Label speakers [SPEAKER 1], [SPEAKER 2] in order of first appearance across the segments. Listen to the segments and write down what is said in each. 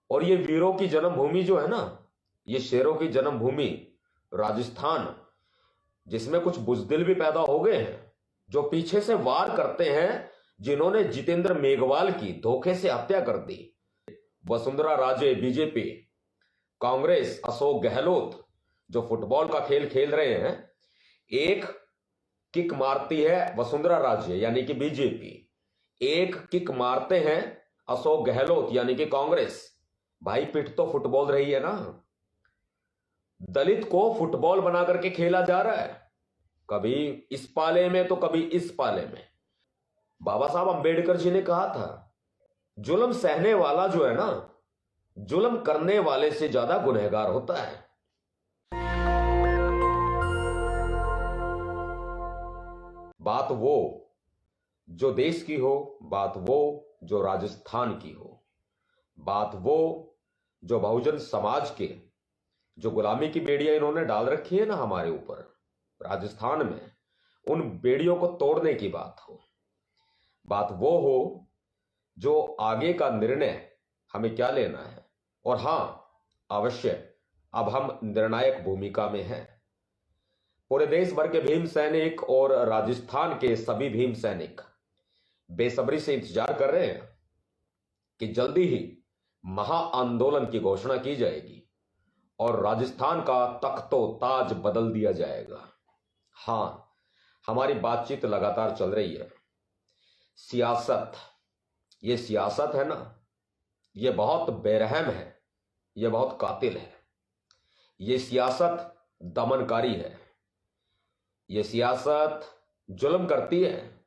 [SPEAKER 1] और ये वीरों की जन्मभूमि जो है ना, ये शेरों की जन्मभूमि राजस्थान, जिसमें कुछ बुजदिल भी पैदा हो गए हैं जो पीछे से वार करते हैं, जिन्होंने जितेंद्र मेघवाल की धोखे से हत्या कर दी। वसुंधरा राजे बीजेपी, कांग्रेस अशोक गहलोत जो फुटबॉल का खेल खेल रहे हैं, एक किक मारती है वसुंधरा राजे यानी कि बीजेपी, एक किक मारते हैं अशोक गहलोत यानी कि कांग्रेस। भाई पिट तो फुटबॉल रही है ना। दलित को फुटबॉल बना करके खेला जा रहा है, कभी इस पाले में तो कभी इस पाले में। बाबा साहब अंबेडकर जी ने कहा था, जुल्म सहने वाला जो है ना, जुल्म करने वाले से ज्यादा गुनहगार होता है। बात वो जो देश की हो, बात वो जो राजस्थान की हो, बात वो जो बहुजन समाज के जो गुलामी की बेड़ियां इन्होंने डाल रखी है ना हमारे ऊपर राजस्थान में, उन बेड़ियों को तोड़ने की बात हो। बात वो हो जो आगे का निर्णय हमें क्या लेना है। और हां, अवश्य अब हम निर्णायक भूमिका में हैं। पूरे देश भर के भीम सैनिक और राजस्थान के सभी भीम सैनिक बेसब्री से इंतजार कर रहे हैं कि जल्दी ही महाआंदोलन की घोषणा की जाएगी और राजस्थान का तख्तो ताज बदल दिया जाएगा। हां, हमारी बातचीत लगातार चल रही है। सियासत, ये सियासत है ना, ये बहुत बेरहम है, ये बहुत कातिल है। ये सियासत दमनकारी है, ये सियासत जुल्म करती है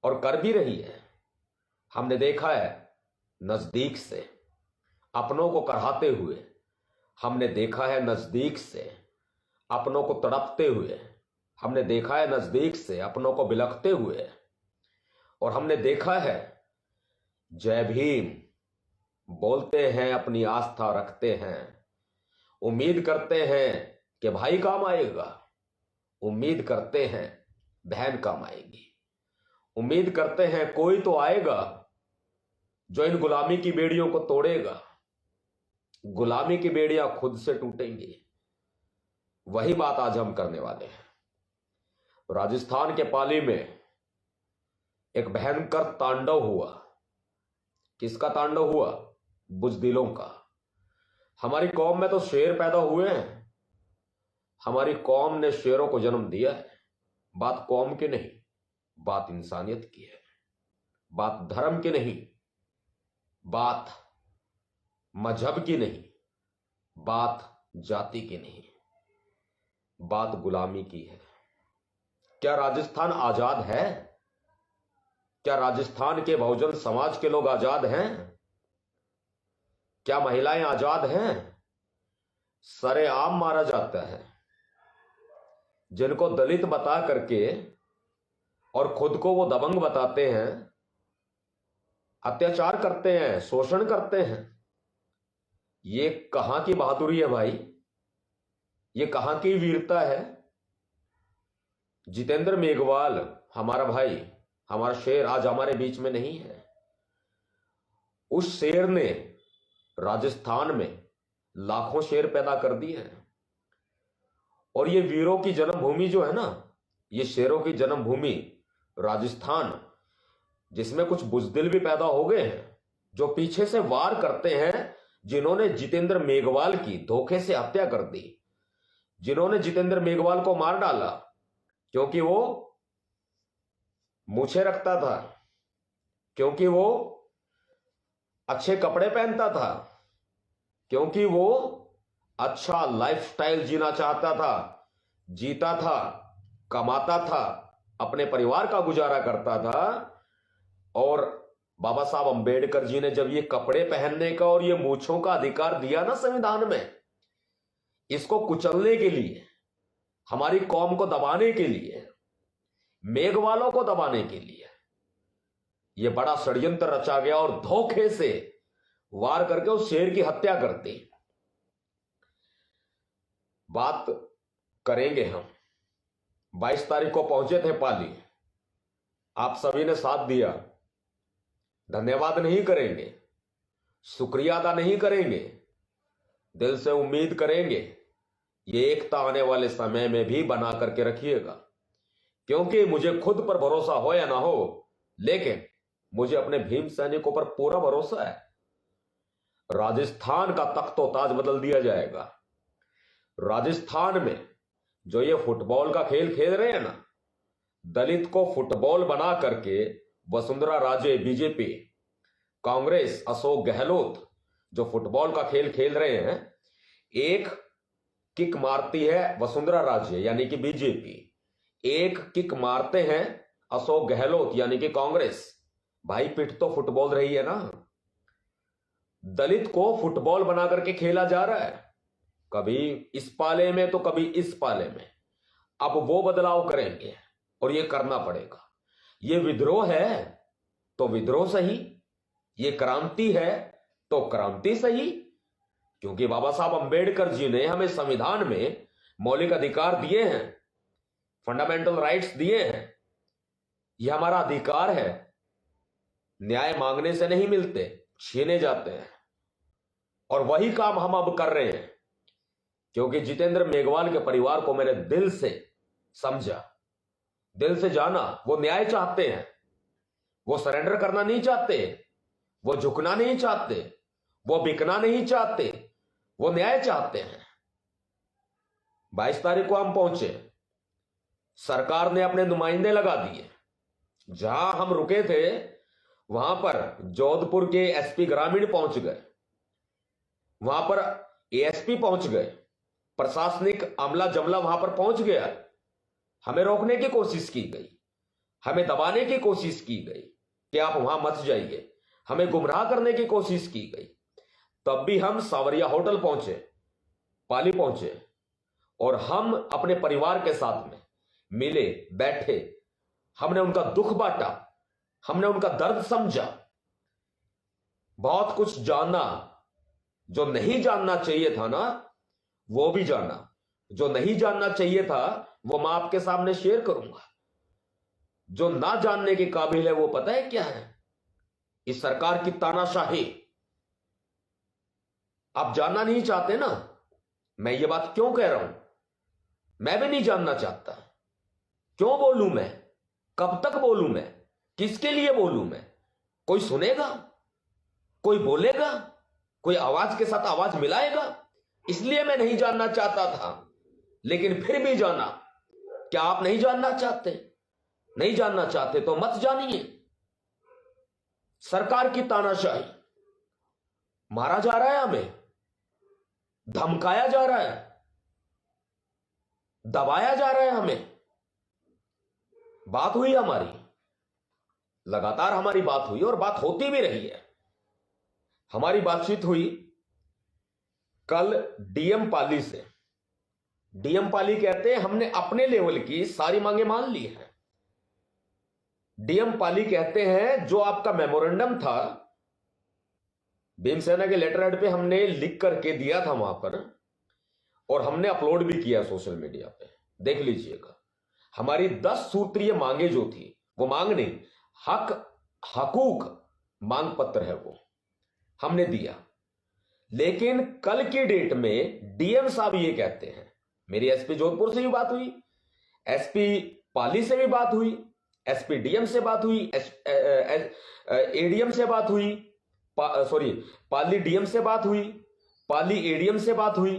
[SPEAKER 1] और कर भी रही है। हमने देखा है नजदीक से अपनों को कराहते हुए, हमने देखा है नजदीक से अपनों को तड़पते हुए, हमने देखा है नजदीक से अपनों को बिलखते हुए, और हमने देखा है जय भीम बोलते हैं, अपनी आस्था रखते हैं, उम्मीद करते हैं कि भाई काम आएगा, उम्मीद करते हैं बहन काम आएगी, उम्मीद करते हैं कोई तो आएगा जो इन गुलामी की बेड़ियों को तोड़ेगा। गुलामी की बेड़ियां खुद से टूटेंगी। वही बात आज हम करने वाले हैं। राजस्थान के पाली में एक भयंकर तांडव हुआ। किसका तांडव हुआ? बुजदिलों का। हमारी कौम में तो शेर पैदा हुए हैं, हमारी कौम ने शेरों को जन्म दिया है। बात कौम की नहीं, बात इंसानियत की है। बात धर्म की नहीं, बात मजहब की नहीं, बात जाति की नहीं, बात गुलामी की है। क्या राजस्थान आजाद है? क्या राजस्थान के बहुजन समाज के लोग आजाद हैं? क्या महिलाएं आजाद हैं? सरेआम मारा जाता है। जिनको दलित बता करके और खुद को वो दबंग बताते हैं, अत्याचार करते हैं, शोषण करते हैं। ये कहां की बहादुरी है भाई? ये कहां की वीरता है? जितेंद्र मेघवाल हमारा भाई, हमारा शेर आज हमारे बीच में नहीं है। उस शेर ने राजस्थान में लाखों शेर पैदा कर दिए हैं। और ये वीरों की जन्मभूमि जो है ना, ये शेरों की जन्मभूमि राजस्थान, जिसमें कुछ बुजदिल भी पैदा हो गए हैं जो पीछे से वार करते हैं, जिन्होंने जितेंद्र मेघवाल की धोखे से हत्या कर दी, जिन्होंने जितेंद्र मेघवाल को मार डाला क्योंकि वो मूछें रखता था, क्योंकि वो अच्छे कपड़े पहनता था, क्योंकि वो अच्छा लाइफस्टाइल जीना चाहता था, जीता था, कमाता था, अपने परिवार का गुजारा करता था। और बाबा साहब अंबेडकर जी ने जब ये कपड़े पहनने का और ये मूछों का अधिकार दिया ना संविधान में, इसको कुचलने के लिए, हमारी कौम को दबाने के लिए, मेघवालों को दबाने के लिए ये बड़ा षड्यंत्र रचा गया और धोखे से वार करके उस शेर की हत्या कर दी। बात करेंगे हम। 22 तारीख को पहुंचे थे पाली, आप सभी ने साथ दिया, धन्यवाद नहीं करेंगे। शुक्रिया अदा नहीं करेंगे, दिल से उम्मीद करेंगे ये एकता आने वाले समय में भी बना करके रखिएगा। क्योंकि मुझे खुद पर भरोसा हो या ना हो, लेकिन मुझे अपने भीम सैनिकों पर पूरा भरोसा है। राजस्थान का तख्तो ताज बदल दिया जाएगा। राजस्थान में जो ये फुटबॉल का खेल खेल रहे हैं ना, दलित को फुटबॉल बना करके वसुंधरा राजे, बीजेपी, कांग्रेस, अशोक गहलोत जो फुटबॉल का खेल खेल रहे हैं, एक किक मारती है वसुंधरा राजे यानी कि बीजेपी, एक किक मारते हैं अशोक गहलोत यानी कि कांग्रेस। भाई पिट तो फुटबॉल रही है ना। दलित को फुटबॉल बना करके खेला जा रहा है, कभी इस पाले में तो कभी इस पाले में। अब वो बदलाव करेंगे और ये करना पड़ेगा। ये विद्रोह है तो विद्रोह सही, ये क्रांति है तो क्रांति सही। क्योंकि बाबा साहब अंबेडकर जी ने हमें संविधान में मौलिक अधिकार दिए हैं, फंडामेंटल राइट्स दिए हैं। ये हमारा अधिकार है, न्याय मांगने से नहीं मिलते, छीने जाते हैं। और वही काम हम अब कर रहे हैं। क्योंकि जितेंद्र मेघवाल के परिवार को मैंने दिल से समझा, दिल से जाना। वो न्याय चाहते हैं, वो सरेंडर करना नहीं चाहते, वो झुकना नहीं चाहते, वो बिकना नहीं चाहते, वो न्याय चाहते हैं। 22 तारीख को हम पहुंचे, सरकार ने अपने नुमाइंदे लगा दिए। जहां हम रुके थे वहां पर जोधपुर के एसपी ग्रामीण पहुंच गए, वहां पर एएसपी पहुंच गए, प्रशासनिक अमला जमला वहां पर पहुंच गया। हमें रोकने की कोशिश की गई, हमें दबाने की कोशिश की गई कि आप वहां मत जाइए, हमें गुमराह करने की कोशिश की गई। तब भी हम सावरिया होटल पहुंचे, पाली पहुंचे, और हम अपने परिवार के साथ में मिले, बैठे, हमने उनका दुख बांटा, हमने उनका दर्द समझा, बहुत कुछ जाना। जो नहीं जानना चाहिए था ना वो भी जाना, जो नहीं जानना चाहिए था वो मैं आपके सामने शेयर करूंगा। जो ना जानने के काबिल है वो पता है क्या है? इस सरकार की तानाशाही। आप जानना नहीं चाहते ना, मैं ये बात क्यों कह रहा हूं? मैं भी नहीं जानना चाहता। क्यों बोलूं मैं? कब तक बोलूं मैं? किसके लिए बोलूं मैं? कोई सुनेगा? कोई बोलेगा? कोई आवाज के साथ आवाज मिलाएगा? इसलिए मैं नहीं जानना चाहता था, लेकिन फिर भी जाना। क्या आप नहीं जानना चाहते? नहीं जानना चाहते तो मत जानिए। सरकार की तानाशाही, मारा जा रहा है, हमें धमकाया जा रहा है, दबाया जा रहा है हमें। बात हुई हमारी, लगातार हमारी बात हुई और बात होती भी रही है। हमारी बातचीत हुई कल डीएम पाली से। डीएम पाली कहते हैं हमने अपने लेवल की सारी मांगे मान ली हैं। डीएम पाली कहते हैं जो आपका मेमोरेंडम था भीमसेना के लेटर हेड पे हमने लिख करके दिया था वहां पर, और हमने अपलोड भी किया सोशल मीडिया पे, देख लीजिएगा। हमारी 10 सूत्रीय मांगे जो थी, वो मांग नहीं, हकूक मांग पत्र है, वो हमने दिया। लेकिन कल की डेट में डीएम साहब ये कहते हैं, मेरी एसपी जोधपुर से भी बात हुई, एसपी पाली से भी बात हुई, एसपी डीएम से बात हुई, एडीएम से बात हुई, पाली डीएम से बात हुई, पाली एडीएम से बात हुई,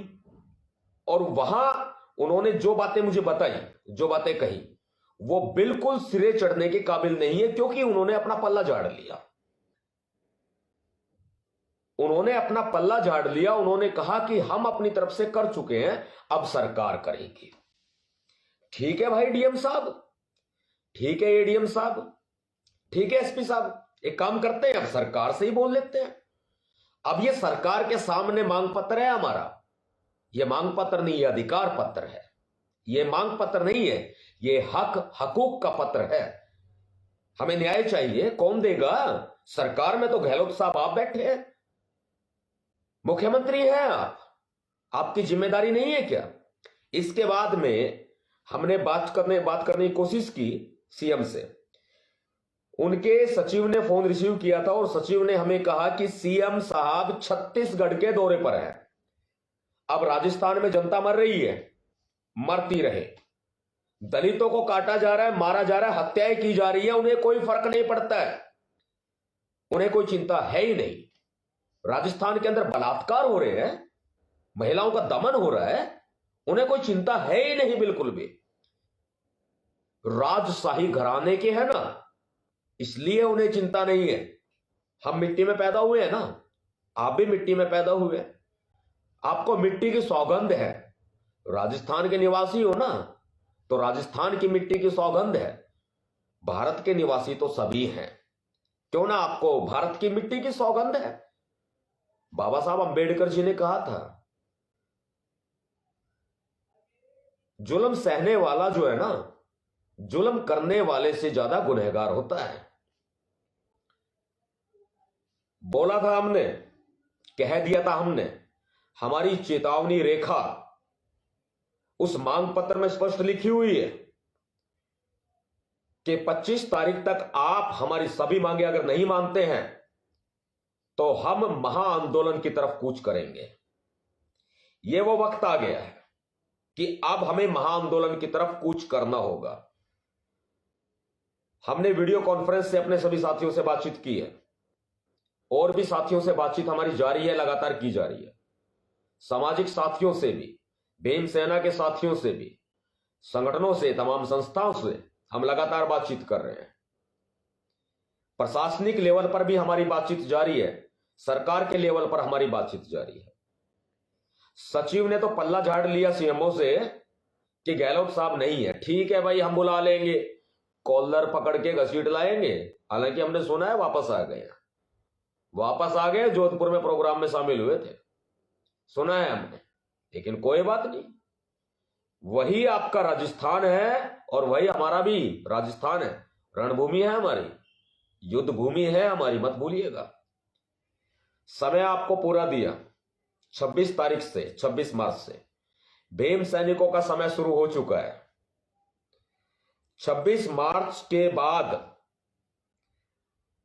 [SPEAKER 1] और वहां उन्होंने जो बातें मुझे बताई, जो बातें कही, वो बिल्कुल सिरे चढ़ने के काबिल नहीं है। क्योंकि उन्होंने अपना पल्ला झाड़ लिया, उन्होंने अपना पल्ला झाड़ लिया। उन्होंने कहा कि हम अपनी तरफ से कर चुके हैं, अब सरकार करेगी। ठीक है भाई डीएम साहब, ठीक है एडीएम साहब, ठीक है एसपी साहब, एक काम करते हैं, अब सरकार से ही बोल लेते हैं। अब ये सरकार के सामने मांग पत्र है हमारा। ये मांग पत्र नहीं, ये अधिकार पत्र है। ये मांग पत्र नहीं है, ये हकूक का पत्र है। हमें न्याय चाहिए, कौन देगा? सरकार में तो गहलोत साहब आप बैठे हैं, मुख्यमंत्री हैं आप, आपकी जिम्मेदारी नहीं है क्या? इसके बाद में हमने बात करने की कोशिश की सीएम से। उनके सचिव ने फोन रिसीव किया था और सचिव ने हमें कहा कि सीएम साहब छत्तीसगढ़ के दौरे पर हैं। अब राजस्थान में जनता मर रही है, मरती रहे। दलितों को काटा जा रहा है, मारा जा रहा है, हत्याएं की जा रही है, उन्हें कोई फर्क नहीं पड़ता है, उन्हें कोई चिंता है ही नहीं। राजस्थान के अंदर बलात्कार हो रहे हैं, महिलाओं का दमन हो रहा है, उन्हें कोई चिंता है ही नहीं बिल्कुल भी। राजशाही घराने के हैं ना, इसलिए उन्हें चिंता नहीं है। हम मिट्टी में पैदा हुए हैं ना, आप भी मिट्टी में पैदा हुए, आपको मिट्टी की सौगंध है। राजस्थान के निवासी हो ना, तो राजस्थान की मिट्टी की सौगंध है। भारत के निवासी तो सभी हैं, क्यों ना आपको भारत की मिट्टी की सौगंध है। बाबा साहब अंबेडकर जी ने कहा था, जुल्म सहने वाला जो है ना, जुल्म करने वाले से ज्यादा गुनहगार होता है। बोला था हमने, कह दिया था हमने, हमारी चेतावनी रेखा उस मांग पत्र में स्पष्ट लिखी हुई है कि 25 तारीख तक आप हमारी सभी मांगे अगर नहीं मानते हैं तो हम महाआंदोलन की तरफ कूच करेंगे। यह वो वक्त आ गया है कि अब हमें महाआंदोलन की तरफ कूच करना होगा। हमने वीडियो कॉन्फ्रेंस से अपने सभी साथियों से बातचीत की है, और भी साथियों से बातचीत हमारी जारी है, लगातार की जा रही है। सामाजिक साथियों से भी, भीमसेना के साथियों से भी, संगठनों से, तमाम संस्थाओं से हम लगातार बातचीत कर रहे हैं। प्रशासनिक लेवल पर भी हमारी बातचीत जारी है, सरकार के लेवल पर हमारी बातचीत जारी है। सचिव ने तो पल्ला झाड़ लिया सीएमओ से कि गहलोत साहब नहीं है। ठीक है भाई, हम बुला लेंगे, कॉलर पकड़ के घसीट लाएंगे। हालांकि हमने सुना है वापस आ गए, जोधपुर में प्रोग्राम में शामिल हुए थे, सुना है हमने। लेकिन कोई बात नहीं, वही आपका राजस्थान है और वही हमारा भी राजस्थान है। रणभूमि है हमारी, युद्ध भूमि है हमारी, मत भूलिएगा। समय आपको पूरा दिया, 26 तारीख से 26 मार्च से भीम सैनिकों का समय शुरू हो चुका है। 26 मार्च के बाद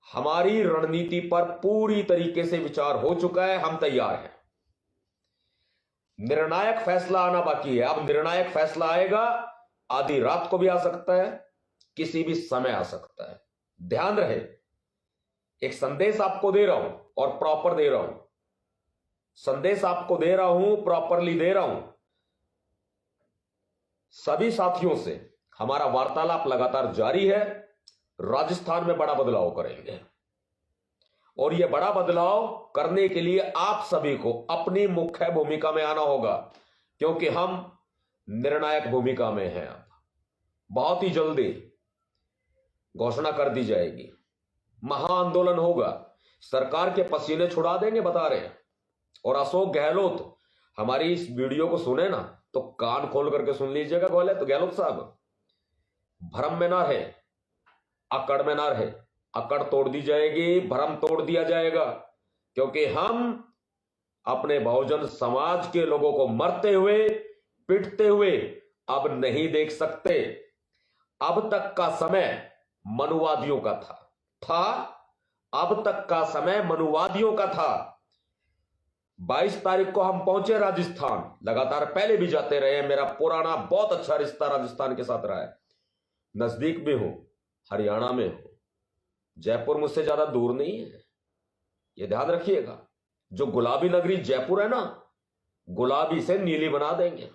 [SPEAKER 1] हमारी रणनीति पर पूरी तरीके से विचार हो चुका है, हम तैयार हैं। निर्णायक फैसला आना बाकी है। अब निर्णायक फैसला आएगा, आधी रात को भी आ सकता है, किसी भी समय आ सकता है। ध्यान रहे, एक संदेश आपको दे रहा हूं और प्रॉपर दे रहा हूं, संदेश आपको दे रहा हूं, प्रॉपरली दे रहा हूं। सभी साथियों से हमारा वार्तालाप लगातार जारी है। राजस्थान में बड़ा बदलाव करेंगे, और यह बड़ा बदलाव करने के लिए आप सभी को अपनी मुख्य भूमिका में आना होगा, क्योंकि हम निर्णायक भूमिका में हैं। अब बहुत ही जल्दी घोषणा कर दी जाएगी, महाआंदोलन होगा, सरकार के पसीने छुड़ा देंगे, बता रहे हैं। और अशोक गहलोत हमारी इस वीडियो को सुने ना, तो कान खोल करके सुन लीजिएगा। तो गहलोत साहब भ्रम में ना रहे, अकड़ में ना रहे। अकड़ तोड़ दी जाएगी, भ्रम तोड़ दिया जाएगा, क्योंकि हम अपने बहुजन समाज के लोगों को मरते हुए, पिटते हुए अब नहीं देख सकते। अब तक का समय मनुवादियों का था, अब तक का समय मनुवादियों का था। 22 तारीख को हम पहुंचे राजस्थान, लगातार पहले भी जाते रहे। मेरा पुराना बहुत अच्छा रिश्ता राजस्थान के साथ रहा है, नजदीक भी हूं, हरियाणा में हूं, जयपुर मुझसे ज्यादा दूर नहीं है, यह ध्यान रखिएगा। जो गुलाबी नगरी जयपुर है ना, गुलाबी से नीली बना देंगे।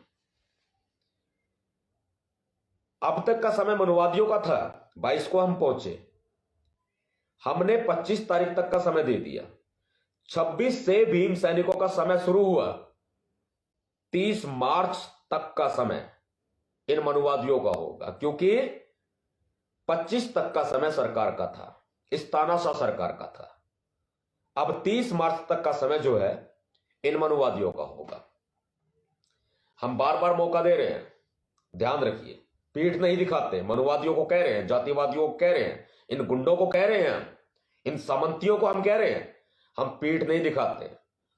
[SPEAKER 1] अब तक का समय मनुवादियों का था, 22 को हम पहुंचे, हमने 25 तारीख तक का समय दे दिया। 26 से भीम सैनिकों का समय शुरू हुआ, 30 मार्च तक का समय इन मनुवादियों का होगा, क्योंकि 25 तक का समय सरकार का था, इस तानाशाह सरकार का था। अब 30 मार्च तक का समय जो है इन मनुवादियों का होगा। हम बार बार मौका दे रहे हैं, ध्यान रखिए, पीठ नहीं दिखाते। मनुवादियों को कह रहे हैं, जातिवादियों को कह रहे हैं, इन गुंडों को कह रहे हैं, इन सामंतियों को हम कह रहे हैं, हम पीठ नहीं दिखाते।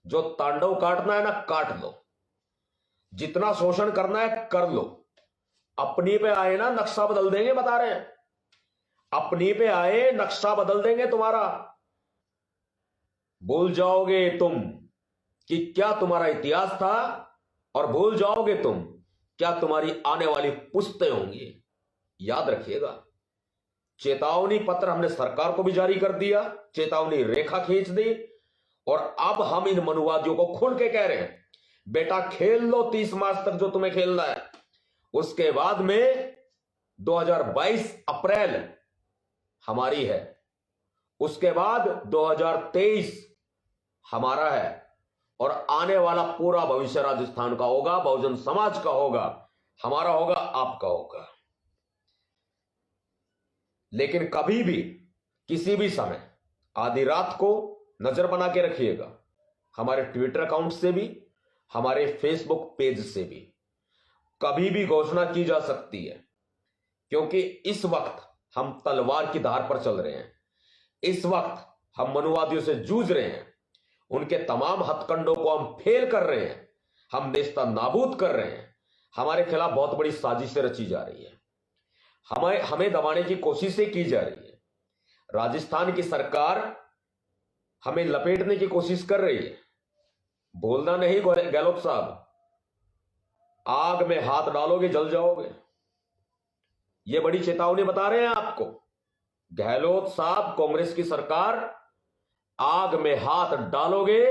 [SPEAKER 1] जो तांडव काटना है ना, काट लो, जितना शोषण करना है कर लो, अपनी पे आए ना नक्शा बदल देंगे, बता रहे हैं। अपनी पे आए, नक्शा बदल देंगे तुम्हारा। भूल जाओगे तुम कि क्या तुम्हारा इतिहास था, और भूल जाओगे तुम क्या तुम्हारी आने वाली पुश्तें होंगी। याद रखिएगा, चेतावनी पत्र हमने सरकार को भी जारी कर दिया, चेतावनी रेखा खींच दी, और अब हम इन मनुवादियों को खुल के कह रहे हैं, बेटा खेल लो 30 मार्च तक जो तुम्हें खेलना है। उसके बाद में 2022 अप्रैल हमारी है, उसके बाद 2023 हमारा है, और आने वाला पूरा भविष्य राजस्थान का होगा, बहुजन समाज का होगा, हमारा होगा, आपका होगा। लेकिन कभी भी किसी भी समय आधी रात को नजर बना के रखिएगा, हमारे ट्विटर अकाउंट से भी, हमारे फेसबुक पेज से भी कभी भी घोषणा की जा सकती है, क्योंकि इस वक्त हम तलवार की धार पर चल रहे हैं। इस वक्त हम मनुवादियों से जूझ रहे हैं, उनके तमाम हथकंडों को हम फेल कर रहे हैं, हम नेस्ता नाबूद कर रहे हैं। हमारे खिलाफ बहुत बड़ी साजिशें रची जा रही है, हमें दबाने की कोशिशें की जा रही है। राजस्थान की सरकार हमें लपेटने की कोशिश कर रही है। बोलना नहीं गहलोत साहब, आग में हाथ डालोगे जल जाओगे। ये बड़ी चेतावनी बता रहे हैं आपको गहलोत साहब, कांग्रेस की सरकार, आग में हाथ डालोगे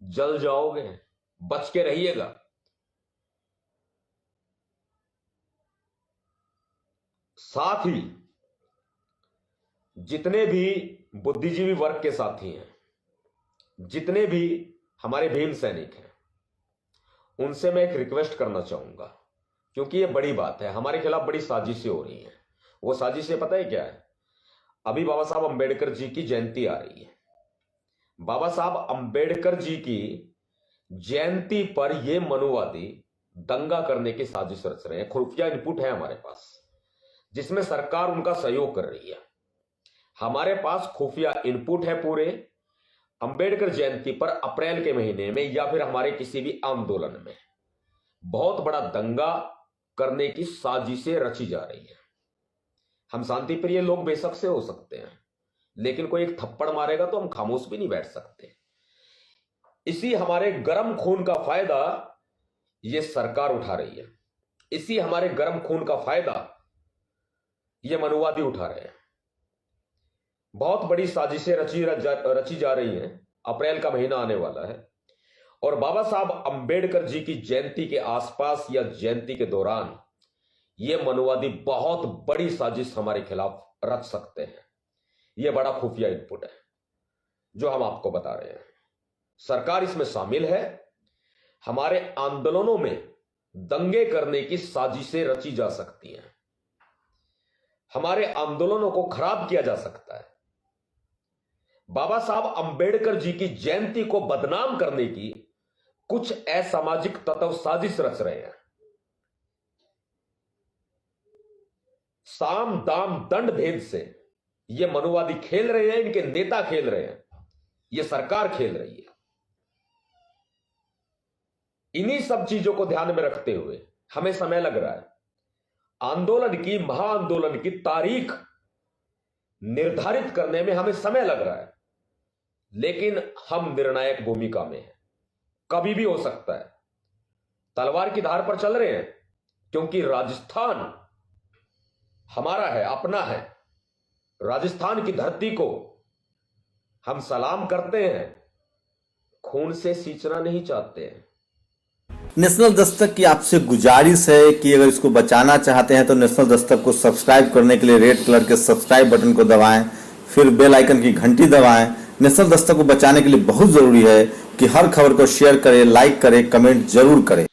[SPEAKER 1] जल जाओगे, बच के रहिएगा। साथ ही जितने भी बुद्धिजीवी वर्ग के साथी हैं, जितने भी हमारे भीम सैनिक हैं, उनसे मैं एक रिक्वेस्ट करना चाहूंगा, क्योंकि ये बड़ी बात है, हमारे खिलाफ बड़ी साजिशें हो रही हैं। वो साजिशें पता है क्या है? अभी बाबा साहब अंबेडकर जी की जयंती आ रही है। बाबा साहब अंबेडकर जी की जयंती पर ये मनुवादी दंगा करने की साजिश रच रहे हैं। खुफिया इनपुट है हमारे पास, जिसमें सरकार उनका सहयोग कर रही है। हमारे पास खुफिया इनपुट है पूरे। अंबेडकर जयंती पर अप्रैल के महीने में या फिर हमारे किसी भी आंदोलन में बहुत बड़ा दंगा करने की साजिशें रची जा रही है। हम शांति प्रिय लोग बेशक से हो सकते हैं, लेकिन कोई एक थप्पड़ मारेगा तो हम खामोश भी नहीं बैठ सकते। इसी हमारे गर्म खून का फायदा ये सरकार उठा रही है, इसी हमारे गर्म खून का फायदा ये मनुवादी उठा रहे हैं। बहुत बड़ी साजिशें रची जा रही हैं। अप्रैल का महीना आने वाला है, और बाबा साहब अंबेडकर जी की जयंती के आसपास या जयंती के दौरान ये मनुवादी बहुत बड़ी साजिश हमारे खिलाफ रच सकते हैं। यह बड़ा खुफिया इनपुट है जो हम आपको बता रहे हैं। सरकार इसमें शामिल है। हमारे आंदोलनों में दंगे करने की साजिशें रची जा सकती हैं, हमारे आंदोलनों को खराब किया जा सकता है। बाबा साहब अंबेडकर जी की जयंती को बदनाम करने की कुछ असामाजिक तत्व साजिश रच रहे हैं। साम दाम दंड भेद से ये मनुवादी खेल रहे हैं, इनके नेता खेल रहे हैं, ये सरकार खेल रही है। इन्हीं सब चीजों को ध्यान में रखते हुए हमें समय लग रहा है। आंदोलन की, महाआंदोलन की तारीख निर्धारित करने में हमें समय लग रहा है, लेकिन हम निर्णायक भूमिका में हैं। कभी भी हो सकता है। तलवार की धार पर चल रहे हैं, क्योंकि राजस्थान हमारा है, अपना है। राजस्थान की धरती को हम सलाम करते हैं, खून से सींचना नहीं चाहते हैं।
[SPEAKER 2] नेशनल दस्तक की आपसे गुजारिश है कि अगर इसको बचाना चाहते हैं तो नेशनल दस्तक को सब्सक्राइब करने के लिए रेड कलर के सब्सक्राइब बटन को दबाएं, फिर बेल आइकन की घंटी दबाएं। नेशनल दस्तक को बचाने के लिए बहुत जरूरी है कि हर खबर को शेयर करें, लाइक करें, कमेंट जरूर करें।